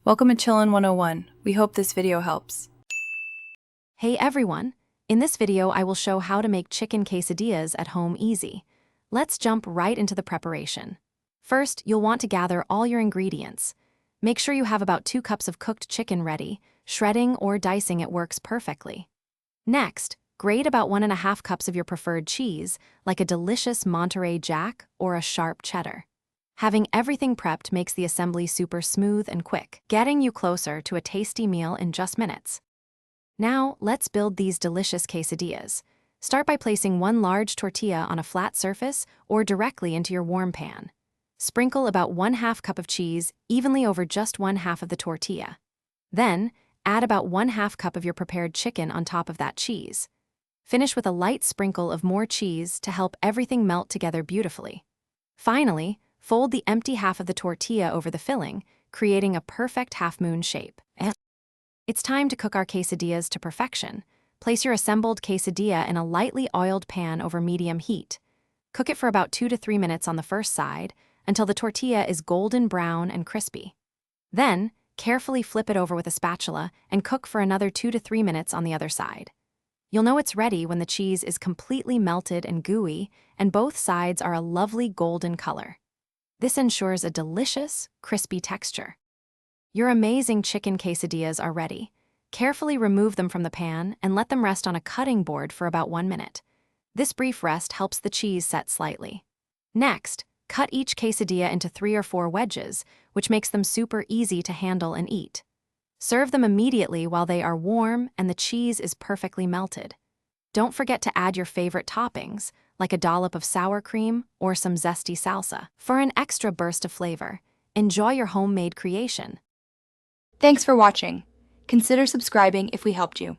Welcome to Chillin' 101. We hope this video helps. Hey everyone! In this video I will show how to make chicken quesadillas at home easy. Let's jump right into the preparation. First, you'll want to gather all your ingredients. Make sure you have about 2 cups of cooked chicken ready. Shredding or dicing it works perfectly. Next, grate about 1.5 cups of your preferred cheese, like a delicious Monterey Jack or a sharp cheddar. Having everything prepped makes the assembly super smooth and quick, getting you closer to a tasty meal in just minutes. Now, let's build these delicious quesadillas. Start by placing 1 large tortilla on a flat surface or directly into your warm pan. Sprinkle about 1/2 cup of cheese evenly over just 1/2 of the tortilla. Then, add about 1/2 cup of your prepared chicken on top of that cheese. Finish with a light sprinkle of more cheese to help everything melt together beautifully. Finally, fold the empty half of the tortilla over the filling, creating a perfect half-moon shape. It's time to cook our quesadillas to perfection. Place your assembled quesadilla in a lightly oiled pan over medium heat. Cook it for about 2 to 3 minutes on the first side until the tortilla is golden brown and crispy. Then, carefully flip it over with a spatula and cook for another 2 to 3 minutes on the other side. You'll know it's ready when the cheese is completely melted and gooey and both sides are a lovely golden color. This ensures a delicious, crispy texture. Your amazing chicken quesadillas are ready. Carefully remove them from the pan and let them rest on a cutting board for about 1 minute. This brief rest helps the cheese set slightly. Next, cut each quesadilla into 3 or 4 wedges, which makes them super easy to handle and eat. Serve them immediately while they are warm and the cheese is perfectly melted. Don't forget to add your favorite toppings, like a dollop of sour cream or some zesty salsa. For an extra burst of flavor, enjoy your homemade creation. Thanks for watching. Consider subscribing if we helped you.